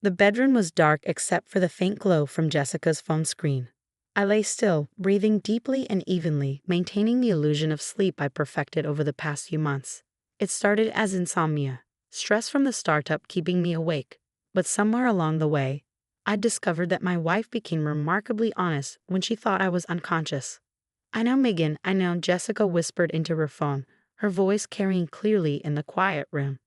The bedroom was dark except for the faint glow from Jessica's phone screen. I lay still, breathing deeply and evenly, maintaining the illusion of sleep I perfected over the past few months. It started as insomnia, stress from the startup keeping me awake, but somewhere along the way, I discovered that my wife became remarkably honest when she thought I was unconscious. "I know, Megan, I know," Jessica whispered into her phone, her voice carrying clearly in the quiet room.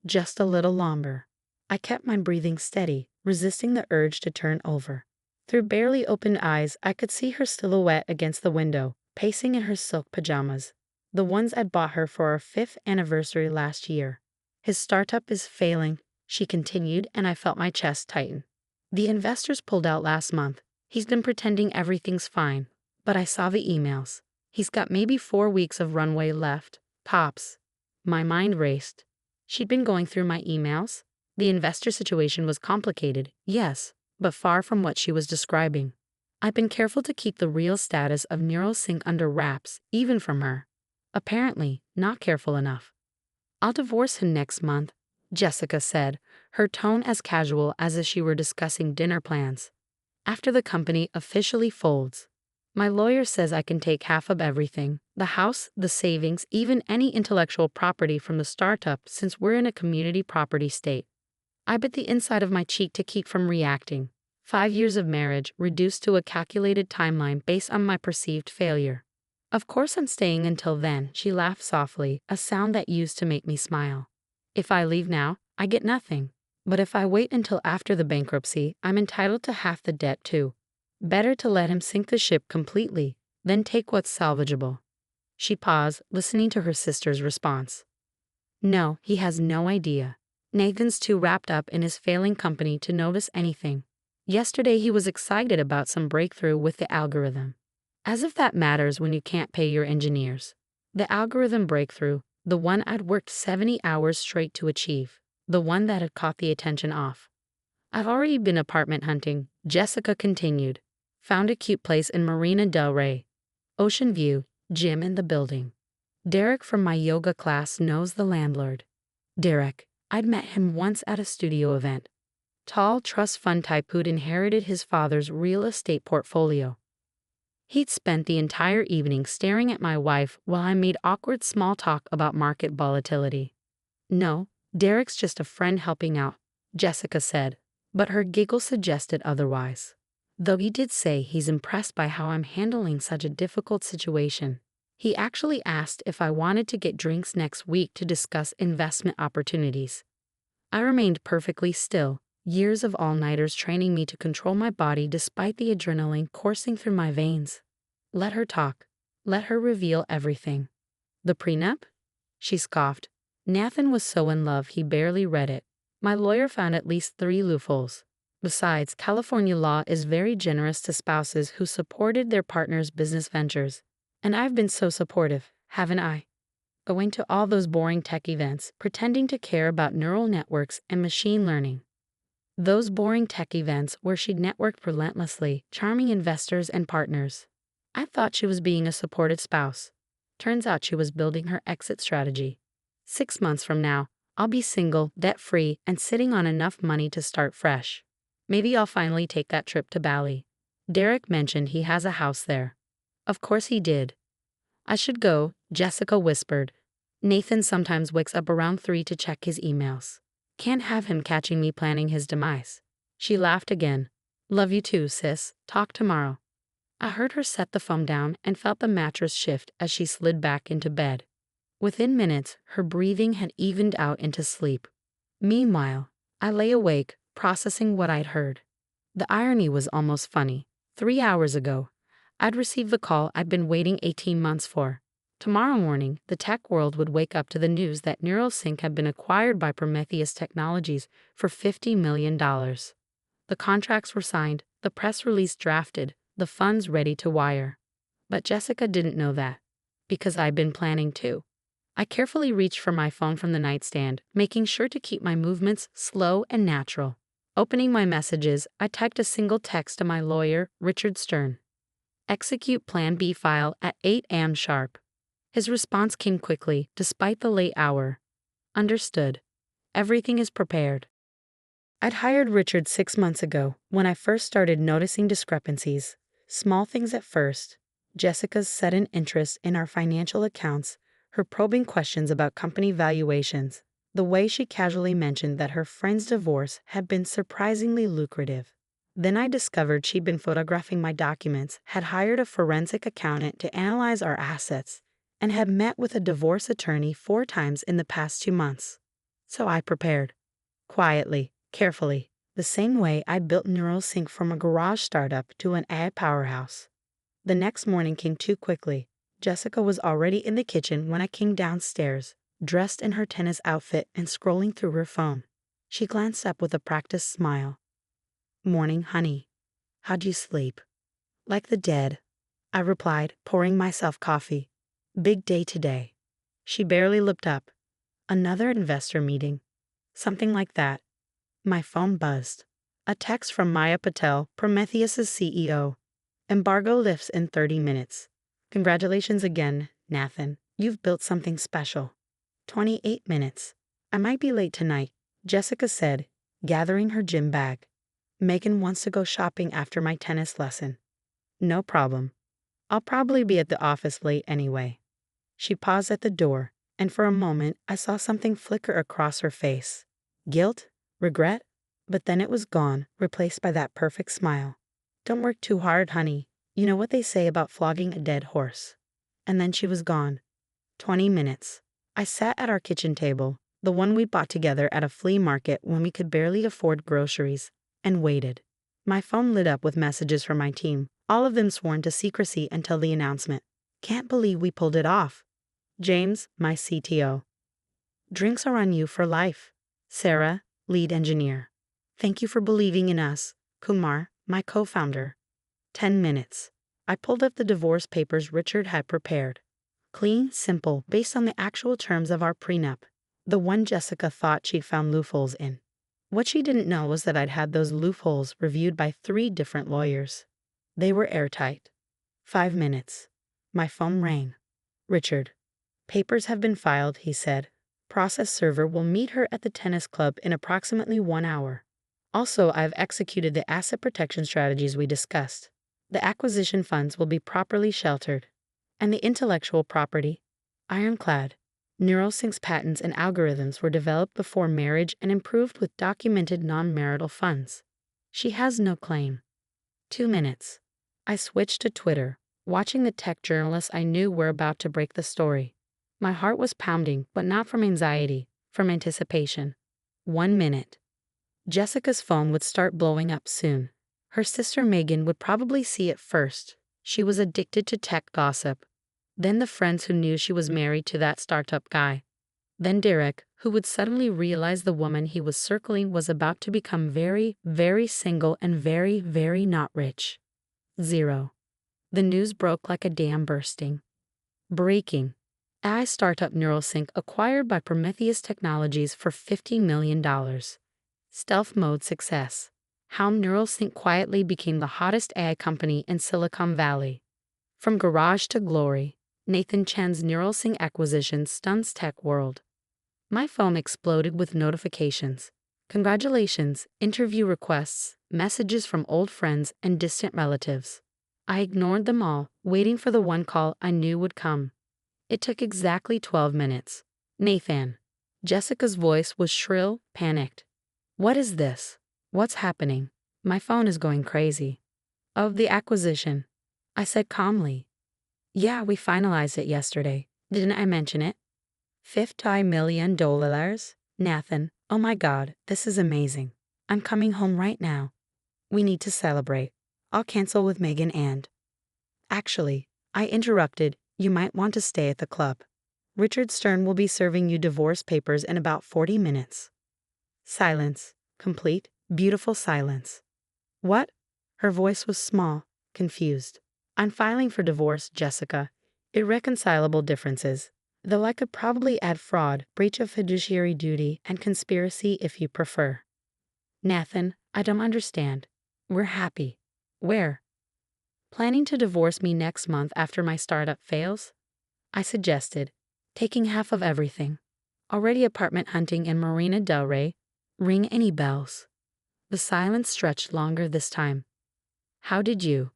Just a little longer. I kept my breathing steady, resisting the urge to turn over. Through barely opened eyes, I could see her silhouette against the window, pacing in her silk pajamas, the ones I'd bought her for our 5th anniversary last year. "His startup is failing," she continued, and I felt my chest tighten. "The investors pulled out last month. He's been pretending everything's fine, but I saw the emails. He's got maybe 4 weeks of runway left, tops." My mind raced. She'd been going through my emails. The investor situation was complicated, yes, but far from what she was describing. I've been careful to keep the real status of NeuroSync under wraps, even from her. Apparently, not careful enough. "I'll divorce him next month," Jessica said, her tone as casual as if she were discussing dinner plans. "After the company officially folds. My lawyer says I can take half of everything, the house, the savings, even any intellectual property from the startup since we're in a community property state." I bit the inside of my cheek to keep from reacting. 5 years of marriage reduced to a calculated timeline based on my perceived failure. "Of course I'm staying until then," she laughed softly, a sound that used to make me smile. "If I leave now, I get nothing. But if I wait until after the bankruptcy, I'm entitled to half the debt too. Better to let him sink the ship completely, than take what's salvageable." She paused, listening to her sister's response. "No, he has no idea. Nathan's too wrapped up in his failing company to notice anything. Yesterday he was excited about some breakthrough with the algorithm. As if that matters when you can't pay your engineers. The algorithm breakthrough, the one I'd worked 70 hours straight to achieve, the one that had caught the attention off. "I've already been apartment hunting," Jessica continued. "Found a cute place in Marina del Rey. Ocean view, gym in the building. Derek from my yoga class knows the landlord." Derek. I'd met him once at a studio event. Tall trust fund type who'd inherited his father's real estate portfolio. He'd spent the entire evening staring at my wife while I made awkward small talk about market volatility. "No, Derek's just a friend helping out," Jessica said, but her giggle suggested otherwise. "Though he did say he's impressed by how I'm handling such a difficult situation. He actually asked if I wanted to get drinks next week to discuss investment opportunities." I remained perfectly still, years of all-nighters training me to control my body despite the adrenaline coursing through my veins. Let her talk. Let her reveal everything. "The prenup?" She scoffed. "Nathan was so in love he barely read it. My lawyer found at least 3 loopholes. Besides, California law is very generous to spouses who supported their partner's business ventures. And I've been so supportive, haven't I? Going to all those boring tech events, pretending to care about neural networks and machine learning. Those boring tech events where she'd networked relentlessly, charming investors and partners. I thought she was being a supportive spouse. Turns out she was building her exit strategy. 6 months from now, I'll be single, debt-free, and sitting on enough money to start fresh. Maybe I'll finally take that trip to Bali. Derek mentioned he has a house there. Of course he did. "I should go," Jessica whispered. "Nathan sometimes wakes up around 3 to check his emails. Can't have him catching me planning his demise." She laughed again. "Love you too, sis. Talk tomorrow." I heard her set the phone down and felt the mattress shift as she slid back into bed. Within minutes, her breathing had evened out into sleep. Meanwhile, I lay awake, processing what I'd heard. The irony was almost funny. 3 hours ago, I'd received the call I'd been waiting 18 months for. Tomorrow morning, the tech world would wake up to the news that NeuroSync had been acquired by Prometheus Technologies for $50 million. The contracts were signed, the press release drafted, the funds ready to wire. But Jessica didn't know that, because I'd been planning too. I carefully reached for my phone from the nightstand, making sure to keep my movements slow and natural. Opening my messages, I typed a single text to my lawyer, Richard Stern. "Execute Plan B file at 8 a.m. sharp." His response came quickly, despite the late hour. "Understood. Everything is prepared." I'd hired Richard 6 months ago when I first started noticing discrepancies. Small things at first. Jessica's sudden interest in our financial accounts, her probing questions about company valuations, the way she casually mentioned that her friend's divorce had been surprisingly lucrative. Then I discovered she'd been photographing my documents, had hired a forensic accountant to analyze our assets, and had met with a divorce attorney 4 times in the past 2 months. So I prepared. Quietly, carefully, the same way I built NeuralSync from a garage startup to an AI powerhouse. The next morning came too quickly. Jessica was already in the kitchen when I came downstairs, dressed in her tennis outfit and scrolling through her phone. She glanced up with a practiced smile. "Morning, honey. How'd you sleep?" "Like the dead," I replied, pouring myself coffee. "Big day today." She barely looked up. "Another investor meeting." Something like that. My phone buzzed. A text from Maya Patel, Prometheus's CEO. "Embargo lifts in 30 minutes. Congratulations again, Nathan. You've built something special." 28 minutes. "I might be late tonight," Jessica said, gathering her gym bag. "Megan wants to go shopping after my tennis lesson." "No problem. I'll probably be at the office late anyway." She paused at the door, and for a moment I saw something flicker across her face. Guilt? Regret? But then it was gone, replaced by that perfect smile. "Don't work too hard, honey. You know what they say about flogging a dead horse." And then she was gone. 20 minutes. I sat at our kitchen table, the one we bought together at a flea market when we could barely afford groceries, and waited. My phone lit up with messages from my team, all of them sworn to secrecy until the announcement. "Can't believe we pulled it off." James, my CTO. "Drinks are on you for life." Sarah, lead engineer. "Thank you for believing in us." Kumar, my co-founder. 10 minutes. I pulled up the divorce papers Richard had prepared. Clean, simple, based on the actual terms of our prenup. The one Jessica thought she'd found loopholes in. What she didn't know was that I'd had those loopholes reviewed by 3 different lawyers. They were airtight. 5 minutes. My phone rang. "Richard. Papers have been filed," he said. "Process server will meet her at the tennis club in approximately 1 hour. Also, I've executed the asset protection strategies we discussed. The acquisition funds will be properly sheltered. And the intellectual property, ironclad. NeuralSync's patents and algorithms were developed before marriage and improved with documented non-marital funds. She has no claim." 2 minutes. I switched to Twitter, watching the tech journalists I knew were about to break the story. My heart was pounding, but not from anxiety, from anticipation. 1 minute. Jessica's phone would start blowing up soon. Her sister Megan would probably see it first. She was addicted to tech gossip. Then the friends who knew she was married to that startup guy. Then Derek, who would suddenly realize the woman he was circling was about to become very, very single and very, very not rich. 0. The news broke like a dam bursting. Breaking. AI startup NeuralSync acquired by Prometheus Technologies for $50 million. Stealth mode success. How NeuralSync quietly became the hottest AI company in Silicon Valley. From garage to glory, Nathan Chen's NeuralSync acquisition stuns tech world. My phone exploded with notifications. Congratulations, interview requests, messages from old friends and distant relatives. I ignored them all, waiting for the one call I knew would come. It took exactly 12 minutes. "Nathan." Jessica's voice was shrill, panicked. "What is this? What's happening?" "My phone is going crazy." "Of the acquisition," I said calmly. "Yeah, we finalized it yesterday. Didn't I mention it?" $50 million? Nathan, oh my God, this is amazing. I'm coming home right now. We need to celebrate. I'll cancel with Megan and... Actually, I interrupted. You might want to stay at the club. Richard Stern will be serving you divorce papers in about 40 minutes. Silence. Complete, beautiful silence. "What?" Her voice was small, confused. "I'm filing for divorce, Jessica. Irreconcilable differences. Though I could probably add fraud, breach of fiduciary duty, and conspiracy if you prefer." "Nathan, I don't understand. We're happy. Where?" "Planning to divorce me next month after my startup fails?" I suggested, taking half of everything. Already apartment hunting in Marina del Rey. Ring any bells? The silence stretched longer this time. How did you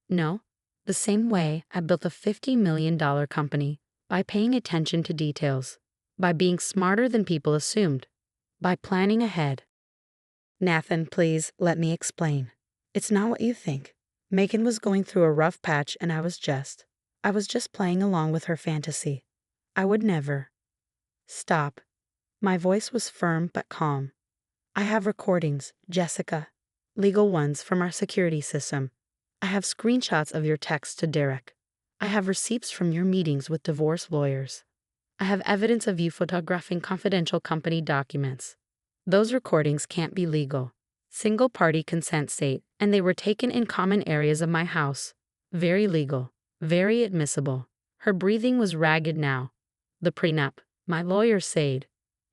know? The same way I built a $50 million company, by paying attention to details, by being smarter than people assumed, by planning ahead. Nathan, please let me explain. It's not what you think. Megan was going through a rough patch and I was just playing along with her fantasy. I would never. Stop. My voice was firm but calm. I have recordings, Jessica. Legal ones from our security system. I have screenshots of your texts to Derek. I have receipts from your meetings with divorce lawyers. I have evidence of you photographing confidential company documents. Those recordings can't be legal. Single-party consent state, and they were taken in common areas of my house. Very legal. Very admissible. Her breathing was ragged now. The prenup. My lawyer said.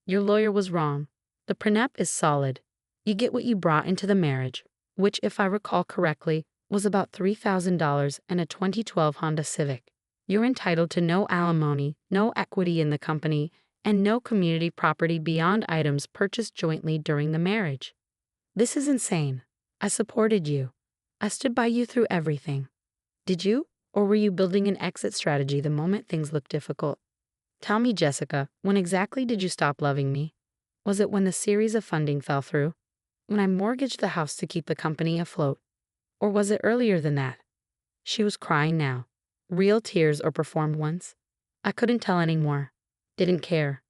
Your lawyer was wrong. The prenup is solid. You get what you brought into the marriage, which, if I recall correctly, was about $3,000 and a 2012 Honda Civic. You're entitled to no alimony, no equity in the company, and no community property beyond items purchased jointly during the marriage. This is insane. I supported you. I stood by you through everything. Did you? Or were you building an exit strategy the moment things looked difficult? Tell me, Jessica, when exactly did you stop loving me? Was it when the series of funding fell through? When I mortgaged the house to keep the company afloat? Or was it earlier than that? She was crying now. Real tears or performed ones? I couldn't tell anymore. Didn't care.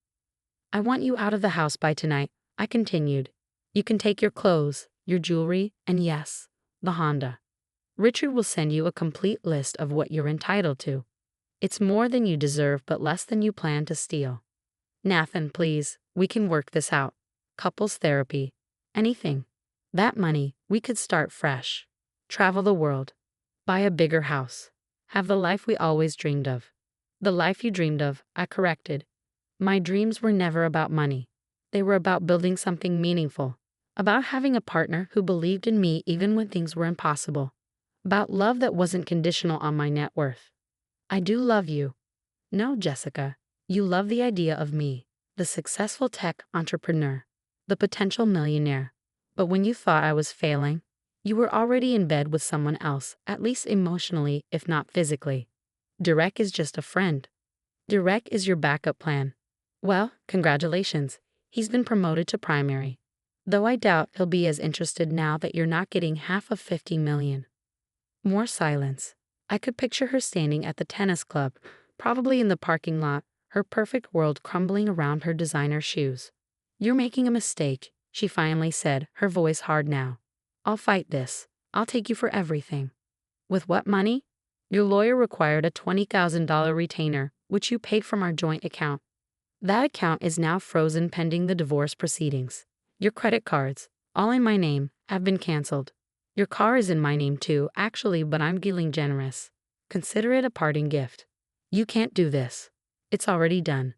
I want you out of the house by tonight, I continued. You can take your clothes, your jewelry, and yes, the Honda. Richard will send you a complete list of what you're entitled to. It's more than you deserve but less than you plan to steal. Nathan, please, we can work this out. Couples therapy. Anything. That money, we could start fresh. Travel the world. Buy a bigger house. Have the life we always dreamed of. The life you dreamed of, I corrected. My dreams were never about money. They were about building something meaningful. About having a partner who believed in me even when things were impossible. About love that wasn't conditional on my net worth. I do love you. No, Jessica. You love the idea of me, the successful tech entrepreneur, the potential millionaire. But when you thought I was failing, you were already in bed with someone else, at least emotionally, if not physically. Derek is just a friend. Derek is your backup plan. Well, congratulations. He's been promoted to primary. Though I doubt he'll be as interested now that you're not getting half of $50 million. More silence. I could picture her standing at the tennis club, probably in the parking lot, her perfect world crumbling around her designer shoes. You're making a mistake, she finally said, her voice hard now. I'll fight this. I'll take you for everything. With what money? Your lawyer required a $20,000 retainer, which you paid from our joint account. That account is now frozen pending the divorce proceedings. Your credit cards, all in my name, have been canceled. Your car is in my name too, actually, but I'm feeling generous. Consider it a parting gift. You can't do this. It's already done.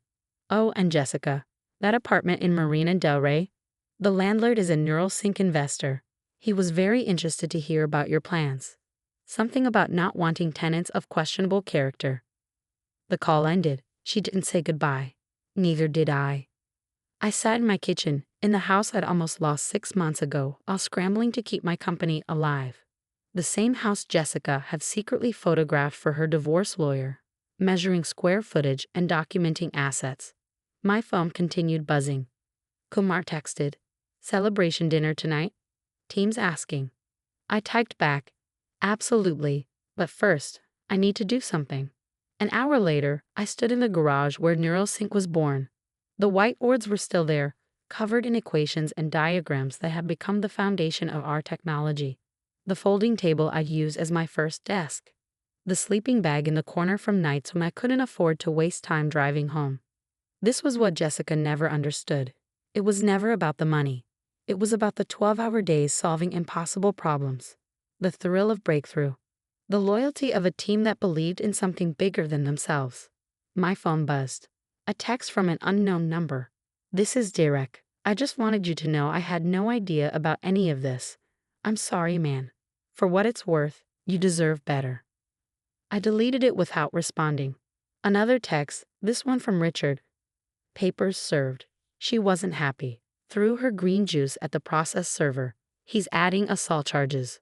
Oh, and Jessica, that apartment in Marina Del Rey? The landlord is a NeuroSync investor. He was very interested to hear about your plans. Something about not wanting tenants of questionable character. The call ended. She didn't say goodbye. Neither did I. I sat in my kitchen, in the house I'd almost lost 6 months ago, while scrambling to keep my company alive. The same house Jessica had secretly photographed for her divorce lawyer, measuring square footage and documenting assets. My phone continued buzzing. Kumar texted, "Celebration dinner tonight? Team's asking." I typed back, "Absolutely, but first, I need to do something." An hour later, I stood in the garage where NeuroSync was born. The whiteboards were still there, covered in equations and diagrams that had become the foundation of our technology. The folding table I'd use as my first desk. The sleeping bag in the corner from nights when I couldn't afford to waste time driving home. This was what Jessica never understood. It was never about the money. It was about the 12-hour days solving impossible problems. The thrill of breakthrough. The loyalty of a team that believed in something bigger than themselves. My phone buzzed. A text from an unknown number. "This is Derek. I just wanted you to know I had no idea about any of this. I'm sorry, man. For what it's worth, you deserve better." I deleted it without responding. Another text, this one from Richard. "Papers served." She wasn't happy. Threw her green juice at the process server. He's adding assault charges.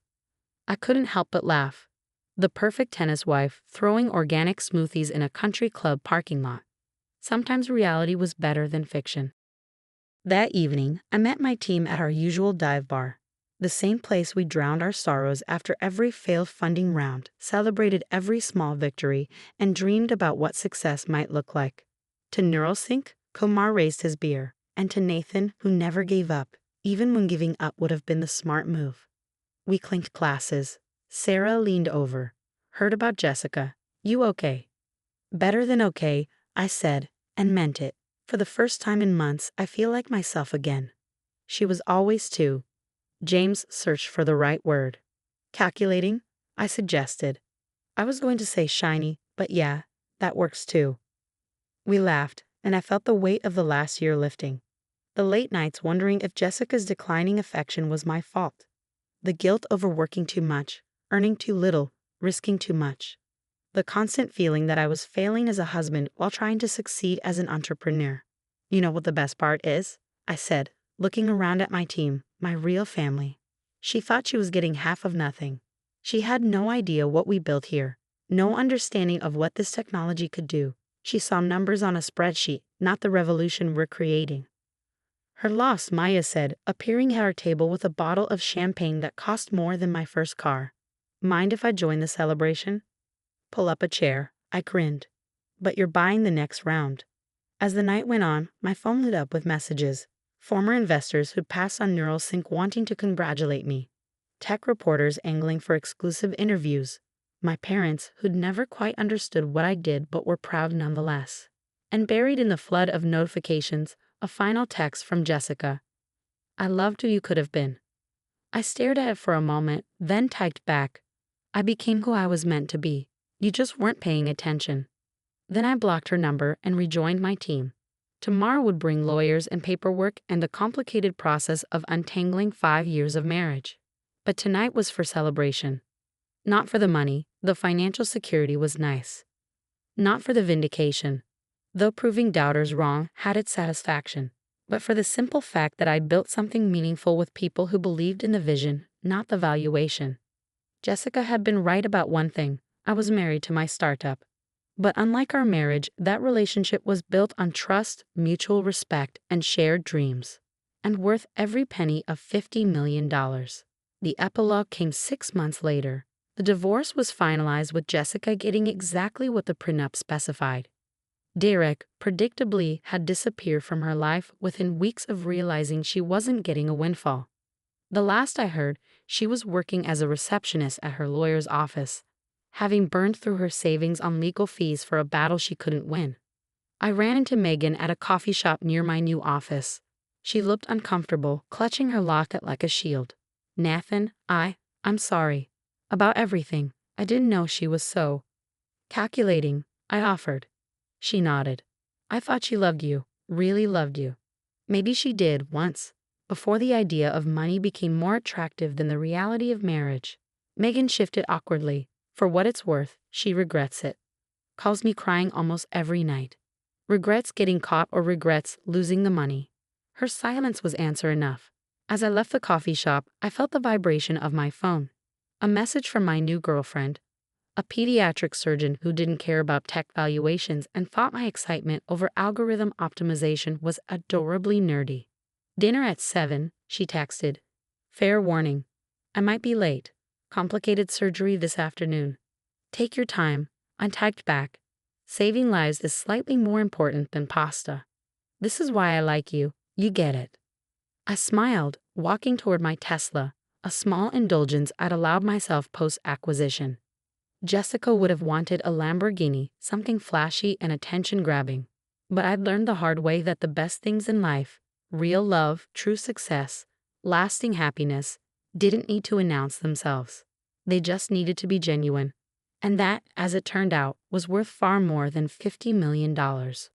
I couldn't help but laugh. The perfect tennis wife throwing organic smoothies in a country club parking lot. Sometimes reality was better than fiction. That evening, I met my team at our usual dive bar. The same place we drowned our sorrows after every failed funding round, celebrated every small victory, and dreamed about what success might look like. To Neurosync, Kumar raised his beer, and to Nathan, who never gave up, even when giving up would have been the smart move. We clinked glasses. Sarah leaned over. Heard about Jessica. You okay? Better than okay, I said, and meant it. For the first time in months, I feel like myself again. She was always too. James searched for the right word. Calculating, I suggested. I was going to say shiny, but yeah, that works too. We laughed, and I felt the weight of the last year lifting. The late nights wondering if Jessica's declining affection was my fault. The guilt over working too much, earning too little, risking too much. The constant feeling that I was failing as a husband while trying to succeed as an entrepreneur. You know what the best part is? I said, looking around at my team, my real family. She thought she was getting half of nothing. She had no idea what we built here, no understanding of what this technology could do. She saw numbers on a spreadsheet, not the revolution we're creating. Her loss, Maya said, appearing at our table with a bottle of champagne that cost more than my first car. Mind if I join the celebration? Pull up a chair, I grinned. But you're buying the next round. As the night went on, my phone lit up with messages. Former investors who'd passed on Neurosync wanting to congratulate me. Tech reporters angling for exclusive interviews. My parents who'd never quite understood what I did but were proud nonetheless. And buried in the flood of notifications, a final text from Jessica. I loved who you could have been. I stared at it for a moment, then typed back. I became who I was meant to be. You just weren't paying attention. Then I blocked her number and rejoined my team. Tomorrow would bring lawyers and paperwork and the complicated process of untangling 5 years of marriage. But tonight was for celebration. Not for the money, the financial security was nice. Not for the vindication, though proving doubters wrong had its satisfaction. But for the simple fact that I built something meaningful with people who believed in the vision, not the valuation. Jessica had been right about one thing. I was married to my startup. But unlike our marriage, that relationship was built on trust, mutual respect, and shared dreams. And worth every penny of $50 million. The epilogue came 6 months later. The divorce was finalized with Jessica getting exactly what the prenup specified. Derek, predictably, had disappeared from her life within weeks of realizing she wasn't getting a windfall. The last I heard, she was working as a receptionist at her lawyer's office, having burned through her savings on legal fees for a battle she couldn't win. I ran into Megan at a coffee shop near my new office. She looked uncomfortable, clutching her locket like a shield. Nathan, I'm sorry. About everything. I didn't know she was so calculating, I offered. She nodded. I thought she loved you, really loved you. Maybe she did, once, before the idea of money became more attractive than the reality of marriage. Megan shifted awkwardly. For what it's worth, she regrets it. Calls me crying almost every night. Regrets getting caught or regrets losing the money. Her silence was answer enough. As I left the coffee shop, I felt the vibration of my phone. A message from my new girlfriend, a pediatric surgeon who didn't care about tech valuations and thought my excitement over algorithm optimization was adorably nerdy. Dinner at 7, she texted. Fair warning. I might be late. Complicated surgery this afternoon. Take your time, I typed back. Saving lives is slightly more important than pasta. This is why I like you, you get it. I smiled, walking toward my Tesla, a small indulgence I'd allowed myself post-acquisition. Jessica would have wanted a Lamborghini, something flashy and attention-grabbing. But I'd learned the hard way that the best things in life, real love, true success, lasting happiness, didn't need to announce themselves. They just needed to be genuine. And that, as it turned out, was worth far more than $50 million.